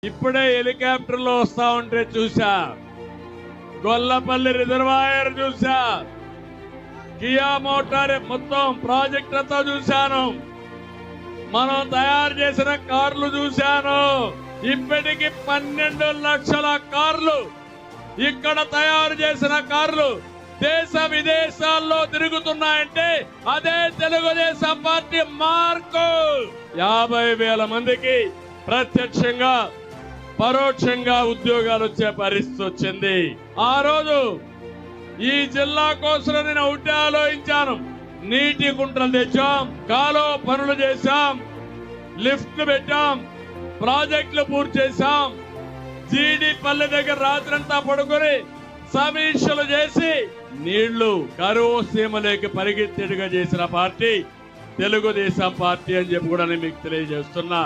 ఇప్పుడే హెలికాప్టర్లో వస్తా ఉంటే చూసా, గొల్లపల్లి రిజర్వాయర్ చూసా, కియా మోటార్ మొత్తం ప్రాజెక్ట్ అంతా చూశాను, మనం తయారు చేసిన కార్లు చూశాను. ఇప్పటికి 12 లక్షల కార్లు ఇక్కడ తయారు చేసిన కార్లు దేశ విదేశాల్లో తిరుగుతున్నాయంటే అదే తెలుగుదేశం పార్టీ మార్కు. 50,000 మందికి ప్రత్యక్షంగా పరోక్షంగా ఉద్యోగాలు వచ్చే పరిస్థితి వచ్చింది. ఆ రోజు ఈ జిల్లా కోసం నేను ఒకటే ఆలోచించాను. నీటి కుంటలు తెచ్చాం, కాలువ పనులు చేశాం, లిఫ్ట్లు పెట్టాం, ప్రాజెక్టులు పూర్తి చేశాం, జీడి పల్లె దగ్గర రాత్రంతా పడుకొని సమీక్షలు చేసి నీళ్లు కరువు సీమలోకి పరిగెత్తేట్టుగా చేసిన పార్టీ తెలుగుదేశం పార్టీ అని చెప్పి కూడా నేను మీకు తెలియజేస్తున్నా.